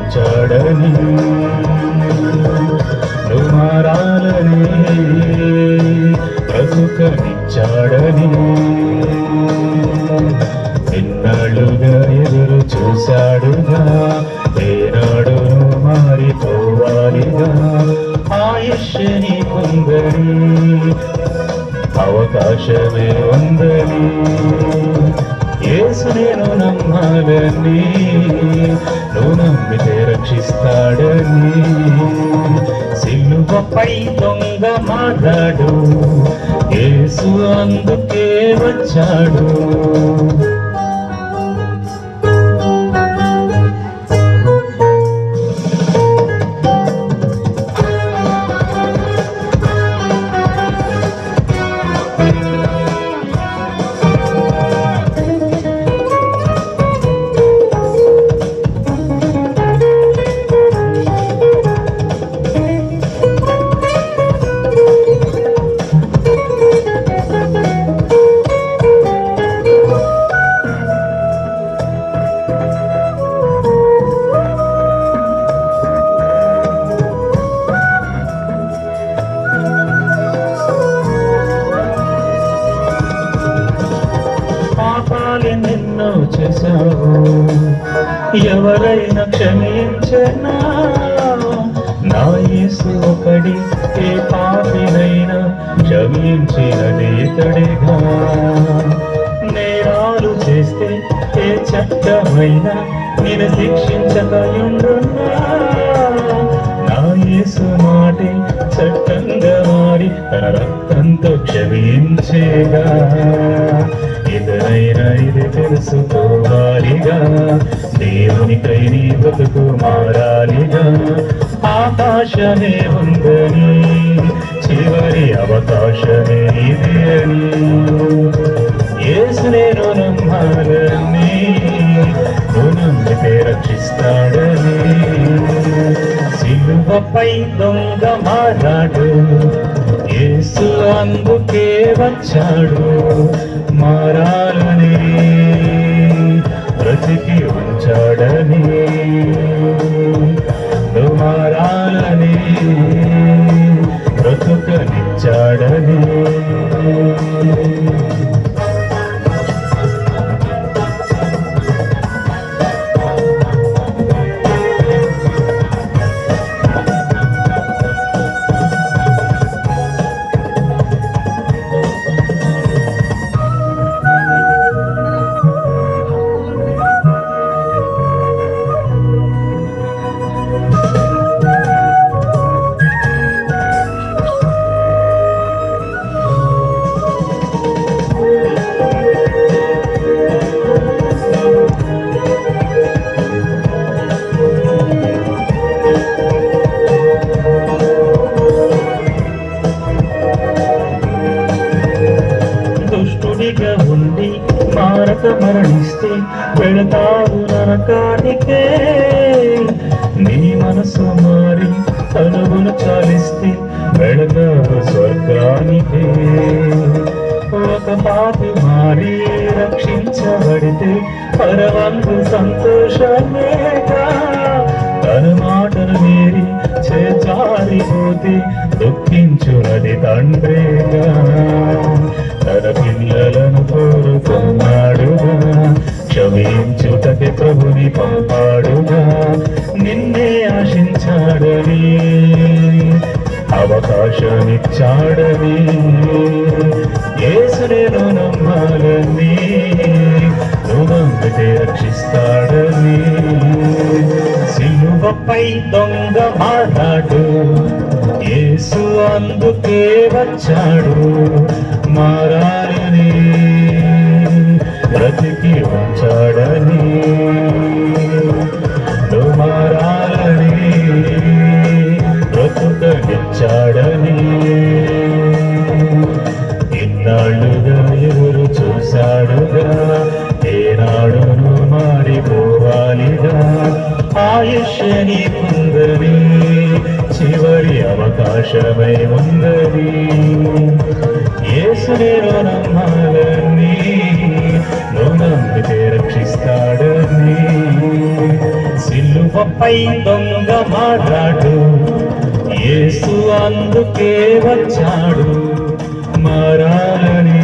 ఉంచాడని నువ్వు మారాలని బ్రతుకనిచ్చాడని ఎన్నాళ్ళుగా ఎదురు చూశాడుగా ఏనాడు మారిపోవాలిగా ఆయుష్ని పొందని అవకాశమే ఉందని యేసు నేను నమ్మాలని నువ్వు నమ్మితే రక్షిస్తాడని సిలువపై దొంగ మారాడు యేసు అందుకే వచ్చాడు నిన్ను చేశావు ఎవరైనా క్షమించనా నా యేసు ఒకడి ఏ పాపినైనా క్షమించిన నేతడిగా నేరాలు చేస్తే ఏ చట్టమైనా నేను శిక్షించకయుండున్నా నా యేసు మాటే చట్టంగా మారి తన రక్తంతో క్షమించేగా ఎదురైనా ఇది తెలుసుకోవాలిగా దేవునికై నీ బ్రతుకు మారాలిగా ఆకాశమే ఉందని చివరి అవకాశమే ఇది అని యేసు నేను నమ్మాలని నువ్వు నమ్మితే రక్షిస్తాడని సిలువపై దొంగ మారాడు యేసు అందుకే వచ్చాడు మారాలని బ్రతికి ఉంచాడని నువ్వు మారాలని బ్రతుకనిచ్చాడని ఉండి మారక మరణిస్తే వెళతావు నరకానికే నీ మనసు మారి తనువును చాలిస్తే వెళతావు స్వర్గానికే ఒక పాపి మారి రక్షించబడితే పరవంతు సంతోషమేగా తన మాటను మీరి చేజారిపోతే దుఃఖించునది తండ్రిగా తన పిల్లలను కోరుకున్నాడుగా క్షమించుటకి ప్రభుని పంపాడుగా నిన్నే ఆశించాడని అవకాశమిచ్చాడని యేసు నేను నమ్మాలని నువ్వు నమ్మితే రక్షిస్తాడని సిలువపై దొంగ మారాడు యేసు అందుకే వచ్చాడు మారాలని బ్రతికి ఉంచాడని నువ్వు మారాలని బ్రతుకనిచ్చాడని ఇన్నాళ్ళుగా ఎదురు చూశాడుగా ఏనాడును మారిపోవాలిగా ఆయుష్ని పొందని చివరి అవకాశమై ఉందని యేసు నేను నమ్మాలని నువ్వు నమ్మితే రక్షిస్తాడని సిలువ పై దొంగ మాట్లాడు, యేసు అందుకే వచ్చాడు, మారాలని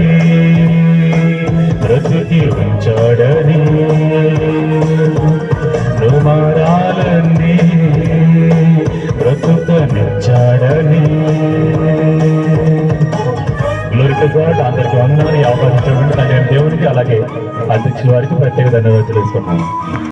బ్రతుకి ఉంచాడని, నువ్వు మారాలని బ్రతుకనిచ్చాడని. Glory to God. అందరికీ వందనాలు. ఈ అవకాశం ఇచ్చినటువంటి దేవునికి అలాగే అధ్యక్షుల వారికి ప్రత్యేక ధన్యవాదాలు తెలుసుకున్నాను.